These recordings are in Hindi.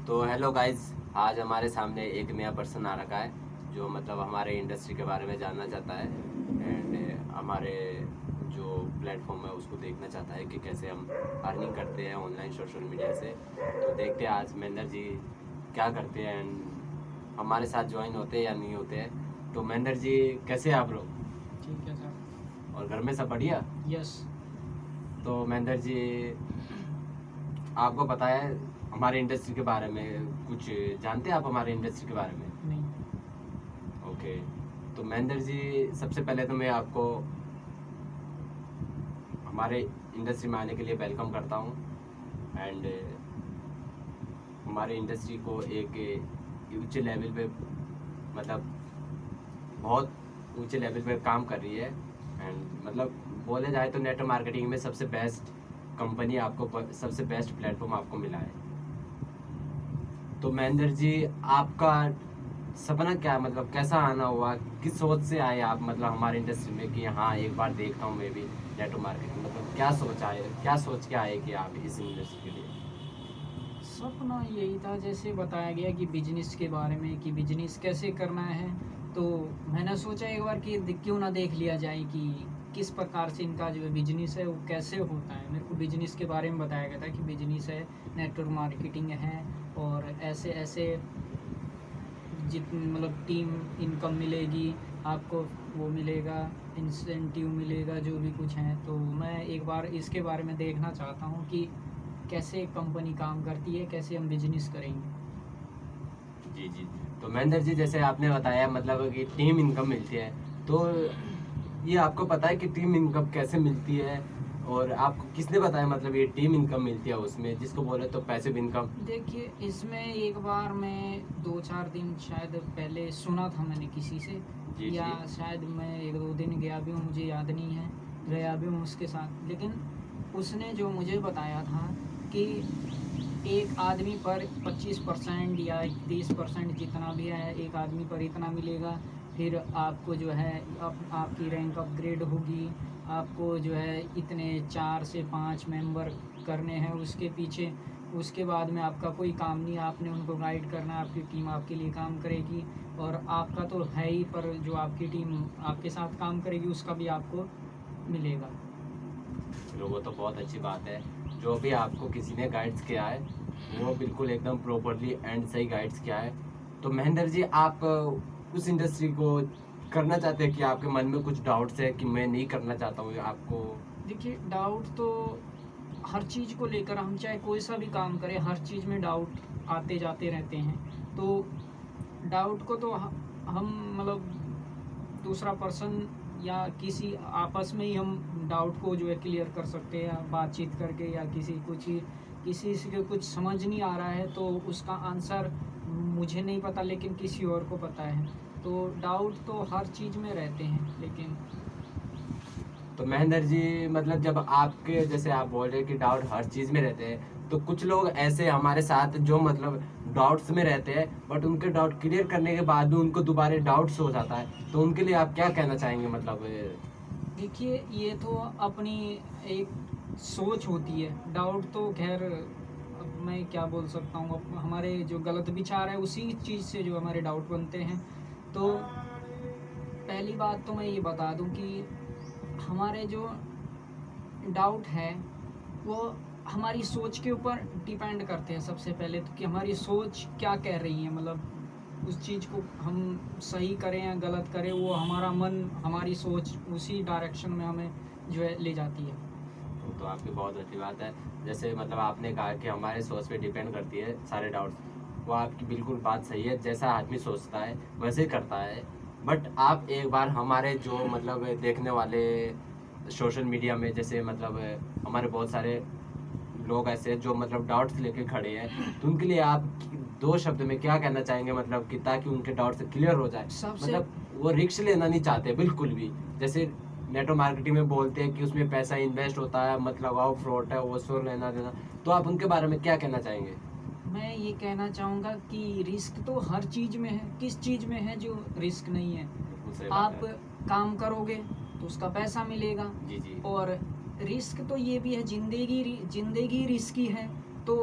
तो हेलो गाइस, आज हमारे सामने एक नया पर्सन आ रखा है जो मतलब हमारे इंडस्ट्री के बारे में जानना चाहता है एंड हमारे जो प्लेटफॉर्म है उसको देखना चाहता है कि कैसे हम अर्निंग करते हैं ऑनलाइन सोशल मीडिया से। तो देखते हैं आज महेंद्र जी क्या करते हैं एंड हमारे साथ ज्वाइन होते हैं या नहीं होते हैं। तो महेंद्र जी कैसे हैं आप लोग? ठीक है सर। और घर में सब बढ़िया? यस। तो महेंद्र जी, आपको पता है हमारे इंडस्ट्री के बारे में कुछ जानते हैं आप हमारे इंडस्ट्री के बारे में? नहीं। ओके। तो महेंद्र जी, सबसे पहले तो मैं आपको हमारे इंडस्ट्री में आने के लिए वेलकम करता हूँ एंड हमारे इंडस्ट्री को एक ऊंचे लेवल पे मतलब बहुत ऊंचे लेवल पे काम कर रही है एंड मतलब बोले जाए तो नेटवर्क मार्केटिंग में सबसे बेस्ट कंपनी आपको, सबसे बेस्ट प्लेटफॉर्म आपको मिला है। तो महेंद्र जी, आपका सपना क्या, मतलब कैसा आना हुआ, किस सोच से आए आप मतलब हमारे इंडस्ट्री में कि हाँ एक बार देखता हूँ मैं भी नेटवर्क मार्केटिंग, मतलब क्या सोच आए, क्या सोच के आए कि आप इस इंडस्ट्री के लिए? सपना यही था, जैसे बताया गया कि बिजनेस के बारे में, कि बिजनेस कैसे करना है। तो मैंने सोचा एक बार कि क्यों ना देख लिया जाए कि किस प्रकार से इनका जो बिजनेस है वो कैसे होता है। मेरे को बिजनेस के बारे में बताया गया था कि बिजनेस है, नेटवर्क मार्केटिंग है, और ऐसे ऐसे जितनी मतलब टीम इनकम मिलेगी आपको, वो मिलेगा, इंसेंटिव मिलेगा, जो भी कुछ है। तो मैं एक बार इसके बारे में देखना चाहता हूँ कि कैसे कंपनी काम करती है, कैसे हम बिजनेस करेंगे। जी जी। तो महेंद्र जी, जैसे आपने बताया मतलब कि टीम इनकम मिलती है, तो ये आपको पता है कि टीम इनकम कैसे मिलती है? और आपको किसने बताया मतलब ये टीम इनकम मिलती है उसमें, जिसको बोले तो पैसिव इनकम? देखिए, इसमें एक बार मैं 2-4 दिन शायद पहले सुना था मैंने किसी से, जी या जी। शायद मैं 1-2 दिन गया भी हूँ, मुझे याद नहीं है, गया भी हूँ उसके साथ। लेकिन उसने जो मुझे बताया था कि एक आदमी पर 25% या 30% जितना भी है, एक आदमी पर इतना मिलेगा। फिर आपको जो है आपकी रैंक अपग्रेड होगी, आपको जो है इतने 4 से 5 मेंबर करने हैं उसके पीछे। उसके बाद में आपका कोई काम नहीं, आपने उनको गाइड करना है, आपकी टीम आपके लिए काम करेगी। और आपका तो है ही, पर जो आपकी टीम आपके साथ काम करेगी उसका भी आपको मिलेगा। लोगों तो बहुत अच्छी बात है। जो भी आपको किसी ने गाइड्स किया है वो बिल्कुल एकदम प्रॉपरली एंड सही गाइड्स किया है। तो महेंद्र जी, आप उस इंडस्ट्री को करना चाहते हैं कि आपके मन में कुछ डाउट्स है कि मैं नहीं करना चाहता हूँ आपको? देखिए, डाउट तो हर चीज़ को लेकर, हम चाहे कोई सा भी काम करें, हर चीज़ में डाउट आते जाते रहते हैं। तो डाउट को तो हम मतलब दूसरा पर्सन या किसी आपस में ही हम डाउट को जो है क्लियर कर सकते हैं, बातचीत करके, या किसी से कुछ समझ नहीं आ रहा है तो उसका आंसर मुझे नहीं पता लेकिन किसी और को पता है। तो डाउट तो हर चीज़ में रहते हैं। लेकिन तो महेंद्र जी, मतलब जब आपके जैसे आप बोल रहे हैं कि डाउट हर चीज में रहते हैं, तो कुछ लोग ऐसे हमारे साथ जो मतलब डाउट्स में रहते हैं बट उनके डाउट क्लियर करने के बाद भी उनको दोबारा डाउट्स हो जाता है, तो उनके लिए आप क्या कहना चाहेंगे मतलब? देखिए, ये तो अपनी एक सोच होती है। डाउट तो खैर, अब मैं क्या बोल सकता हूँ, अब हमारे जो गलत विचार है उसी चीज़ से जो हमारे डाउट बनते हैं। तो पहली बात तो मैं ये बता दूं कि हमारे जो डाउट है वो हमारी सोच के ऊपर डिपेंड करते हैं। सबसे पहले तो कि हमारी सोच क्या कह रही है, मतलब उस चीज़ को हम सही करें या गलत करें, वो हमारा मन, हमारी सोच उसी डायरेक्शन में हमें जो है ले जाती है। तो आपकी बहुत अच्छी बात है। जैसे मतलब आपने कहा कि हमारे सोच पे डिपेंड करती है सारे डाउट्स, वो आपकी बिल्कुल बात सही है। जैसा आदमी सोचता है वैसे ही करता है। बट आप एक बार हमारे जो मतलब देखने वाले सोशल मीडिया में, जैसे मतलब हमारे बहुत सारे लोग ऐसे हैं जो मतलब डाउट्स लेके खड़े हैं, तो उनके लिए आप दो शब्द में क्या कहना चाहेंगे मतलब कि ताकि उनके डाउट्स क्लियर हो जाए? सबसे मतलब वो रिस्क लेना नहीं चाहते बिल्कुल भी। जैसे नेटवर्क मार्केटिंग में बोलते हैं कि उसमें पैसा इन्वेस्ट होता है, मत लगाओ, फ्रॉड है, वो सो लेना देना। तो आप उनके बारे में क्या कहना चाहेंगे? मैं ये कहना चाहूँगा कि रिस्क तो हर चीज़ में है। किस चीज़ में है जो रिस्क नहीं है? बिल्कुल सही बात आप है। काम करोगे तो उसका पैसा मिलेगा। जी जी। और रिस्क तो ये भी है, ज़िंदगी रिस्की है। तो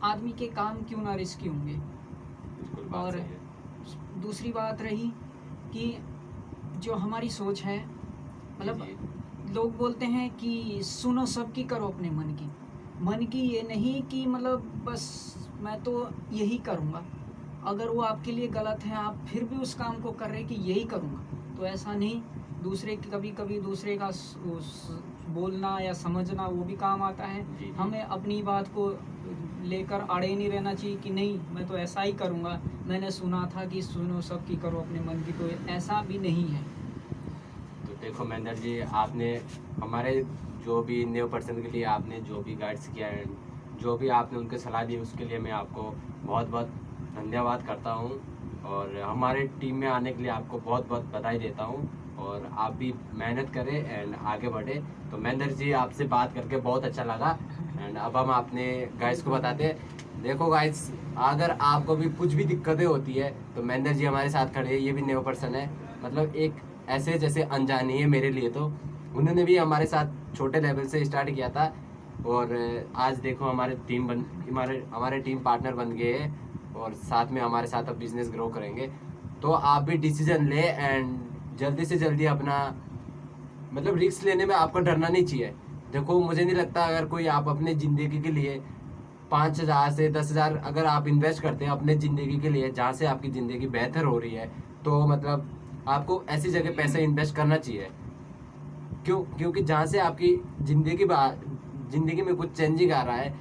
आदमी के काम क्यों ना रिस्की होंगे। बिल्कुल बात और सही है। दूसरी बात रही कि जो हमारी सोच है, मतलब जी, लोग बोलते हैं कि सुनो सबकी, करो अपने मन की। मन की ये नहीं कि मतलब बस मैं तो यही करूँगा, अगर वो आपके लिए गलत है आप फिर भी उस काम को कर रहे कि यही करूँगा, तो ऐसा नहीं। दूसरे की कभी कभी दूसरे का बोलना या समझना वो भी काम आता है। जी, जी। हमें अपनी बात को लेकर अड़े नहीं रहना चाहिए कि नहीं मैं तो ऐसा ही करूँगा, मैंने सुना था कि सुनो सबकी, करो अपने मन की, तो ऐसा भी नहीं है। तो देखो महेंद्र जी, आपने हमारे जो भी न्यू पर्सन के लिए आपने जो भी गाइड्स किया है, जो भी आपने उनके सलाह दी, उसके लिए मैं आपको बहुत बहुत धन्यवाद करता हूँ। और हमारे टीम में आने के लिए आपको बहुत बहुत बधाई देता हूँ। और आप भी मेहनत करें एंड आगे बढ़े। तो महेंद्र जी, आपसे बात करके बहुत अच्छा लगा। एंड अब हम अपने गाइड्स को बताते हैं। देखो गाइड्स, अगर आपको भी कुछ भी दिक्कतें होती है तो महेंद्र जी हमारे साथ खड़े हैं। ये भी न्यू पर्सन है, मतलब एक ऐसे जैसे अनजानी है मेरे लिए। तो उन्होंने भी हमारे साथ छोटे लेवल से स्टार्ट किया था और आज देखो हमारे टीम पार्टनर बन गए हैं और साथ में हमारे साथ अब बिजनेस ग्रो करेंगे। तो आप भी डिसीजन ले एंड जल्दी से जल्दी अपना, मतलब रिस्क लेने में आपको डरना नहीं चाहिए। देखो मुझे नहीं लगता अगर कोई आप अपने ज़िंदगी के लिए 5,000 से 10,000 अगर आप इन्वेस्ट करते हैं अपने ज़िंदगी के लिए, जहाँ से आपकी ज़िंदगी बेहतर हो रही है, तो मतलब आपको ऐसी जगह पैसे इन्वेस्ट करना चाहिए। क्योंकि जहाँ से आपकी ज़िंदगी में कुछ चेंजिंग आ रहा है,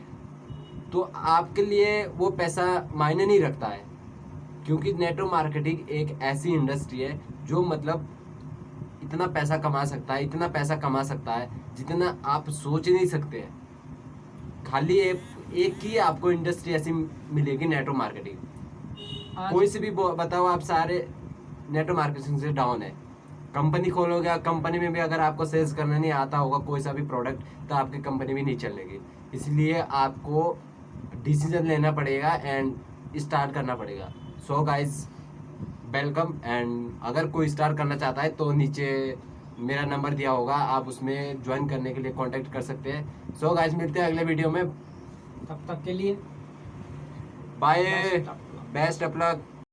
तो आपके लिए वो पैसा मायने नहीं रखता है। क्योंकि नेटवर्क मार्केटिंग एक ऐसी इंडस्ट्री है जो मतलब इतना पैसा कमा सकता है जितना आप सोच नहीं सकते हैं। खाली एक ही आपको इंडस्ट्री ऐसी मिलेगी, नेटवर्क मार्केटिंग। आज कोई से भी बताओ, आप सारे नेटवर्क मार्केटिंग से डाउन है। कंपनी खोलोगे, कंपनी में भी अगर आपको सेल्स करना नहीं आता होगा कोई सा भी प्रोडक्ट, तो आपकी कंपनी भी नहीं चलेगी। इसलिए आपको डिसीजन लेना पड़ेगा एंड स्टार्ट करना पड़ेगा। So guys, welcome. एंड अगर कोई स्टार्ट करना चाहता है तो नीचे मेरा नंबर दिया होगा, आप उसमें ज्वाइन करने के लिए कांटेक्ट कर सकते हैं। सो गाइज, मिलते हैं अगले वीडियो में। तब तक के लिए bye, best of luck। Best of luck.